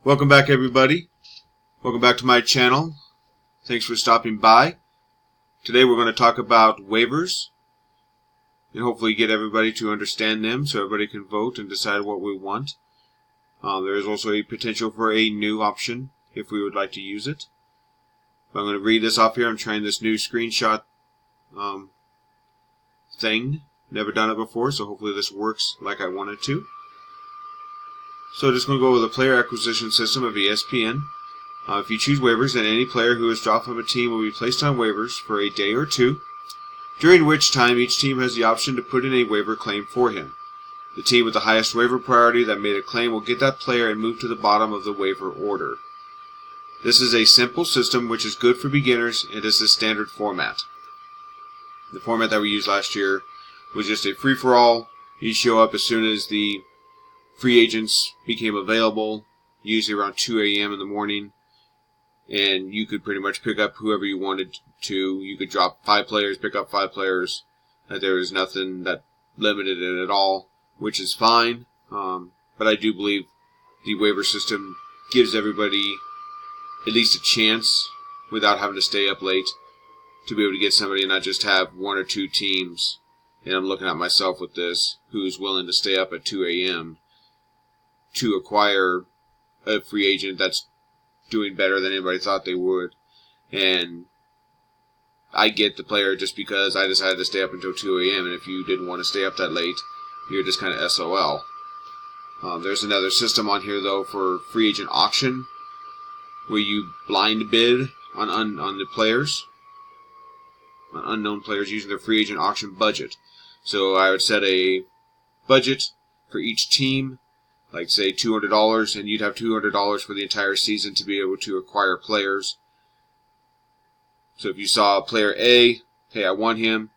Welcome back, everybody. Welcome back to my channel. Thanks for stopping by. Today we're going to talk about waivers and hopefully get everybody to understand them so everybody can vote and decide what we want. There is also a potential for a new option if we would like to use it. But I'm going to read this off here. I'm trying this new screenshot thing. Never done it before, so hopefully this works like I want it to. So just going to go over the player acquisition system of ESPN. If you choose waivers, then any player who is dropped from a team will be placed on waivers for a day or two, during which time each team has the option to put in a waiver claim for him. The team with the highest waiver priority that made a claim will get that player and move to the bottom of the waiver order. This is a simple system which is good for beginners and is the standard format. The format that we used last year was just a free-for-all. You show up as soon as the free agents became available, usually around 2 a.m. in the morning, and you could pretty much pick up whoever you wanted to. You could drop 5 players, pick up 5 players. There was nothing that limited it at all, which is fine. But I do believe the waiver system gives everybody at least a chance without having to stay up late to be able to get somebody and not just have 1 or 2 teams. And I'm looking at myself with this, who's willing to stay up at 2 a.m. to acquire a free agent that's doing better than anybody thought they would. And I get the player just because I decided to stay up until 2 a.m. And if you didn't want to stay up that late, you're just kind of SOL. There's another system on here, though, for free agent auction, where you blind bid on the players, on unknown players, using their free agent auction budget. So I would set a budget for each team, like say $200, and you'd have $200 for the entire season to be able to acquire players. So if you saw player A, hey, I want him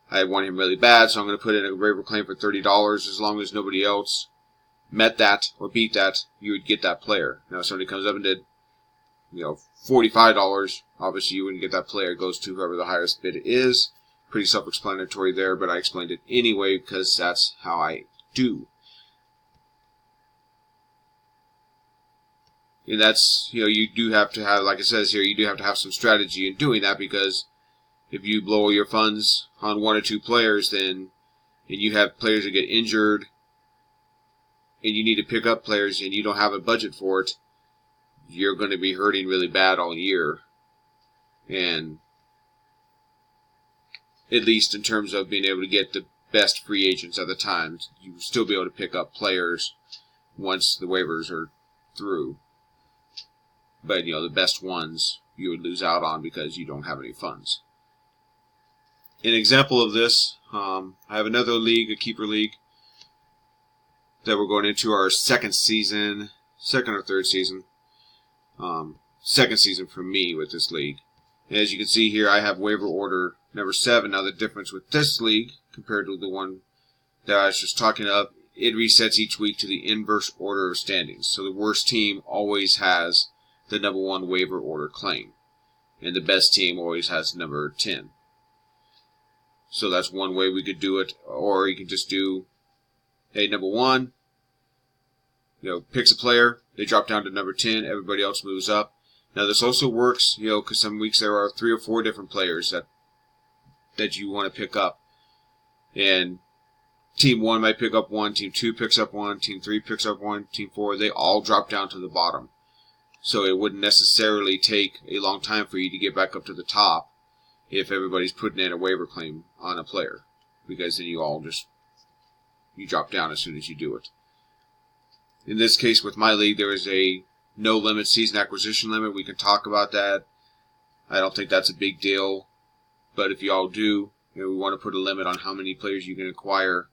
really bad, so I'm going to put in a waiver claim for $30. As long as nobody else met that or beat that, you would get that player. Now if somebody comes up and did, $45, obviously you wouldn't get that player. It goes to whoever the highest bid is. Pretty self-explanatory there, but I explained it anyway because that's how I do. And that's, you do have to have, like it says here, you do have to have some strategy in doing that, because if you blow your funds on 1 or 2 players, then, and you have players that get injured, and you need to pick up players, and you don't have a budget for it, you're going to be hurting really bad all year. And at least in terms of being able to get the best free agents at the time, you will still be able to pick up players once the waivers are through. But, the best ones you would lose out on because you don't have any funds. An example of this, I have another league, a keeper league, that we're going into our second or third season. Second season for me with this league. And as you can see here, I have waiver order number 7. Now the difference with this league compared to the one that I was just talking of, it resets each week to the inverse order of standings. So the worst team always has the number 1 waiver order claim, and the best team always has number 10. So that's one way we could do it. Or you can just do, hey, number 1, picks a player, they drop down to number 10, everybody else moves up. Now this also works, because some weeks there are 3 or 4 different players that you want to pick up, and Team 1 might pick up 1, Team 2 picks up 1, Team 3 picks up 1, Team 4, they all drop down to the bottom. So it wouldn't necessarily take a long time for you to get back up to the top if everybody's putting in a waiver claim on a player, because then you drop down as soon as you do it. In this case with my league, there is a no limit season acquisition limit. We can talk about that. I don't think that's a big deal, but if you all do, we want to put a limit on how many players you can acquire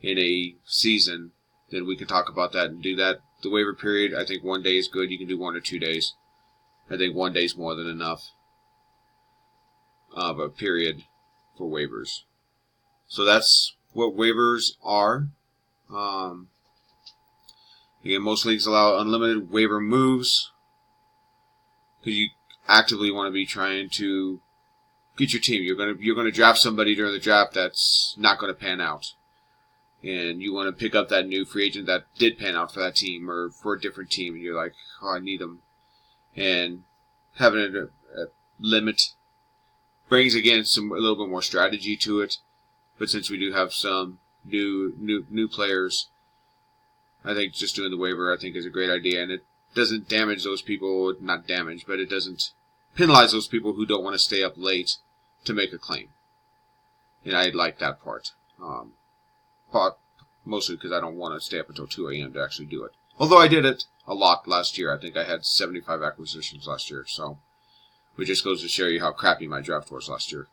in a season, then we can talk about that and do that. The waiver period, I think 1 day is good. You can do 1 or 2 days. I think 1 day is more than enough of a period for waivers. So that's what waivers are. Again, most leagues allow unlimited waiver moves because you actively want to be trying to get your team. You're going to draft somebody during the draft that's not going to pan out. and you want to pick up that new free agent that did pan out for that team or for a different team, and you're like, oh, I need them. And having a limit brings, again, a little bit more strategy to it. But since we do have some new players, I think just doing the waiver, I think, is a great idea. And it doesn't damage those people, not damage, but it doesn't penalize those people who don't want to stay up late to make a claim. And I like that part. Mostly because I don't want to stay up until 2 a.m. to actually do it. Although I did it a lot last year. I think I had 75 acquisitions last year. So it just goes to show you how crappy my draft was last year.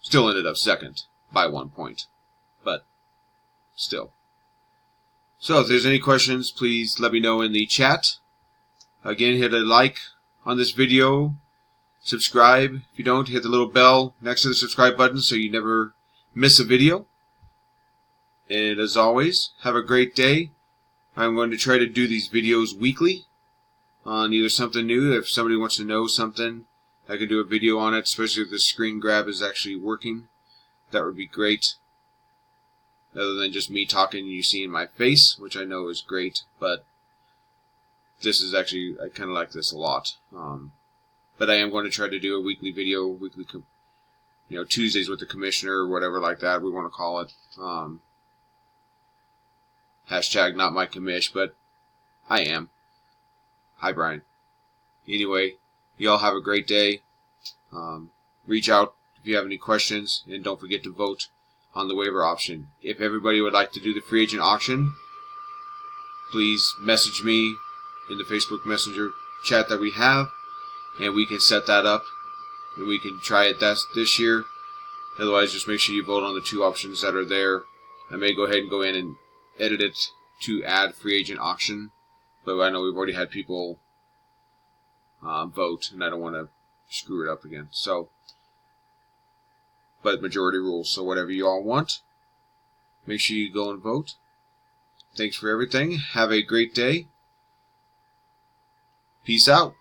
Still ended up second by 1 point. But still. So if there's any questions, please let me know in the chat. Again, hit a like on this video. Subscribe. If you don't, hit the little bell next to the subscribe button so you never miss a video. And as always, have a great day. I'm going to try to do these videos weekly on either something new. If somebody wants to know something, I can do a video on it, especially if the screen grab is actually working. That would be great. Other than just me talking and you seeing my face, which I know is great, but this is actually, I kind of like this a lot. But I am going to try to do a weekly video, Tuesdays with the commissioner or whatever like that we want to call it. Hashtag not my commish, but I am. Hi, Brian. Anyway, y'all have a great day. Reach out if you have any questions, and don't forget to vote on the waiver option. If everybody would like to do the free agent auction, please message me in the Facebook Messenger chat that we have, and we can set that up, and we can try it this year. Otherwise, just make sure you vote on the 2 options that are there. I may go ahead and go in and edit it to add free agent auction, but I know we've already had people vote, and I don't want to screw it up again. So, but majority rules, so whatever you all want, make sure you go and vote. Thanks for everything. Have a great day. Peace out.